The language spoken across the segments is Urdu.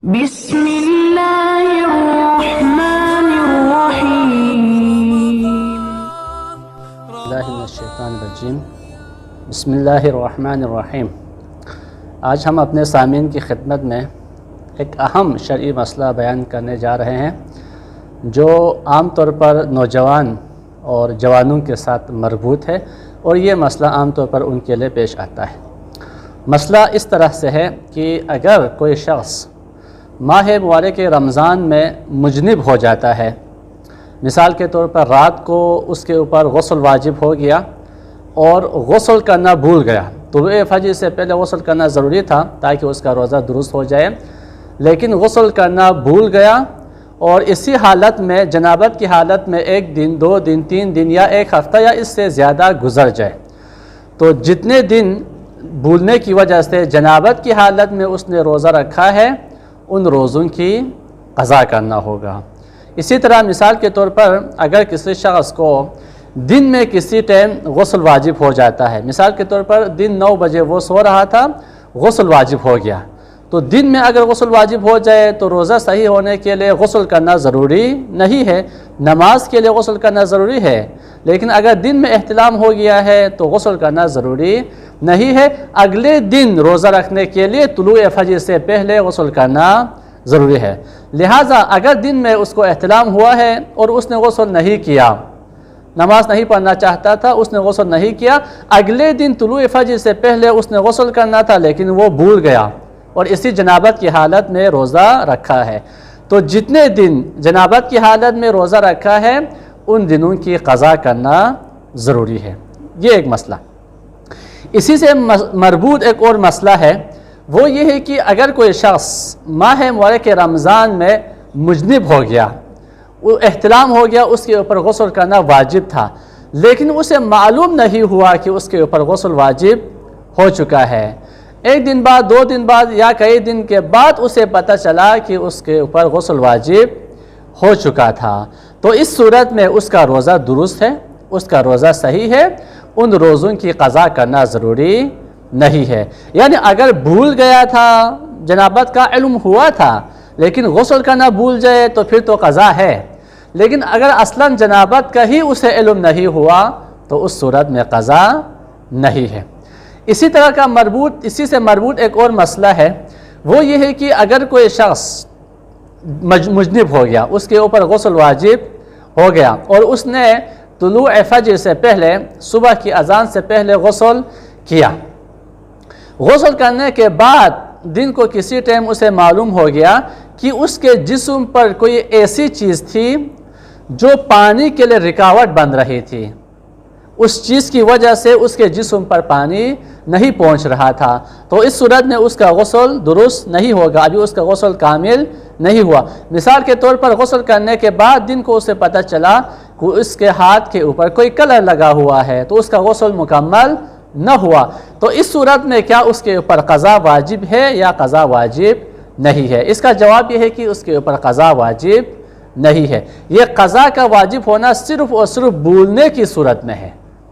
بسم اللہ الرحمن الرحیم۔ اللہ من الشیطان الرجیم۔ بسم اللہ الرحمن الرحیم۔ آج ہم اپنے سامعین کی خدمت میں ایک اہم شرعی مسئلہ بیان کرنے جا رہے ہیں جو عام طور پر نوجوان اور جوانوں کے ساتھ مربوط ہے، اور یہ مسئلہ عام طور پر ان کے لیے پیش آتا ہے۔ مسئلہ اس طرح سے ہے کہ اگر کوئی شخص ماہ مبارک رمضان میں مجنب ہو جاتا ہے، مثال کے طور پر رات کو اس کے اوپر غسل واجب ہو گیا اور غسل کرنا بھول گیا، طلوع فجر سے پہلے غسل کرنا ضروری تھا تاکہ اس کا روزہ درست ہو جائے، لیکن غسل کرنا بھول گیا اور اسی حالت میں جنابت کی حالت میں 1 دن 2 دن 3 دن یا 1 ہفتہ یا اس سے زیادہ گزر جائے، تو جتنے دن بھولنے کی وجہ سے جنابت کی حالت میں اس نے روزہ رکھا ہے ان روزوں کی قضا کرنا ہوگا۔ اسی طرح مثال کے طور پر اگر کسی شخص کو دن میں کسی ٹائم غسل واجب ہو جاتا ہے، مثال کے طور پر دن 9 بجے وہ سو رہا تھا، غسل واجب ہو گیا، تو دن میں اگر غسل واجب ہو جائے تو روزہ صحیح ہونے کے لیے غسل کرنا ضروری نہیں ہے، نماز کے لیے غسل کرنا ضروری ہے، لیکن اگر دن میں احتلام ہو گیا ہے تو غسل کرنا ضروری نہیں ہے۔ اگلے دن روزہ رکھنے کے لیے طلوع فجر سے پہلے غسل کرنا ضروری ہے، لہٰذا اگر دن میں اس کو احتلام ہوا ہے اور اس نے غسل نہیں کیا، نماز نہیں پڑھنا چاہتا تھا، اس نے غسل نہیں کیا، اگلے دن طلوع فجر سے پہلے اس نے غسل کرنا تھا لیکن وہ بھول گیا اور اسی جنابت کی حالت میں روزہ رکھا ہے، تو جتنے دن جنابت کی حالت میں روزہ رکھا ہے ان دنوں کی قضا کرنا ضروری ہے۔ یہ ایک مسئلہ۔ اسی سے مربوط ایک اور مسئلہ ہے، وہ یہ ہے کہ اگر کوئی شخص ماہ مبارک رمضان میں مجنب ہو گیا، وہ احتلام ہو گیا، اس کے اوپر غسل کرنا واجب تھا، لیکن اسے معلوم نہیں ہوا کہ اس کے اوپر غسل واجب ہو چکا ہے، 1 دن بعد 2 دن بعد یا کئی دن کے بعد اسے پتہ چلا کہ اس کے اوپر غسل واجب ہو چکا تھا، تو اس صورت میں اس کا روزہ درست ہے، اس کا روزہ صحیح ہے، ان روزوں کی قضا کرنا ضروری نہیں ہے۔ یعنی اگر بھول گیا تھا، جنابت کا علم ہوا تھا لیکن غسل کرنا بھول جائے تو پھر تو قضا ہے، لیکن اگر اصلاً جنابت کا ہی اسے علم نہیں ہوا تو اس صورت میں قضا نہیں ہے۔ اسی سے مربوط ایک اور مسئلہ ہے، وہ یہ ہے کہ اگر کوئی شخص مجنب ہو گیا، اس کے اوپر غسل واجب ہو گیا اور اس نے طلوع فجر سے پہلے، صبح کی اذان سے پہلے غسل کیا، غسل کرنے کے بعد دن کو کسی ٹائم اسے معلوم ہو گیا کہ اس کے جسم پر کوئی ایسی چیز تھی جو پانی کے لیے رکاوٹ بن رہی تھی، اس چیز کی وجہ سے اس کے جسم پر پانی نہیں پہنچ رہا تھا، تو اس صورت میں اس کا غسل درست نہیں ہوگا، ابھی اس کا غسل کامل نہیں ہوا۔ مثال کے طور پر غسل کرنے کے بعد دن کو اسے پتہ چلا کہ اس کے ہاتھ کے اوپر کوئی کلر لگا ہوا ہے، تو اس کا غسل مکمل نہ ہوا، تو اس صورت میں کیا اس کے اوپر قضا واجب ہے یا قضا واجب نہیں ہے؟ اس کا جواب یہ ہے کہ اس کے اوپر قضا واجب نہیں ہے۔ یہ قضا کا واجب ہونا صرف اور صرف بھولنے کی صورت میں ہے۔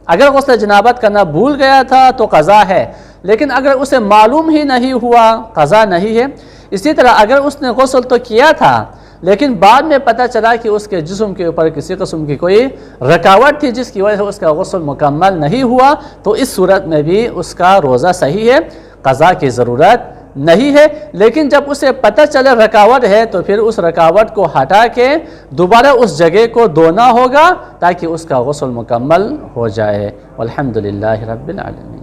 اگر غسل جنابت کرنا بھول گیا تھا تو قضا ہے، لیکن اگر اسے معلوم ہی نہیں ہوا قضا نہیں ہے۔ اسی طرح اگر اس نے غسل تو کیا تھا لیکن بعد میں پتہ چلا کہ اس کے جسم کے اوپر کسی قسم کی کوئی رکاوٹ تھی جس کی وجہ سے اس کا غسل مکمل نہیں ہوا، تو اس صورت میں بھی اس کا روزہ صحیح ہے، قضا کی ضرورت نہیں ہے، لیکن جب اسے پتہ چلے رکاوٹ ہے تو پھر اس رکاوٹ کو ہٹا کے دوبارہ اس جگہ کو دھونا ہوگا تاکہ اس کا غسل مکمل ہو جائے۔ والحمدللہ رب العالمین۔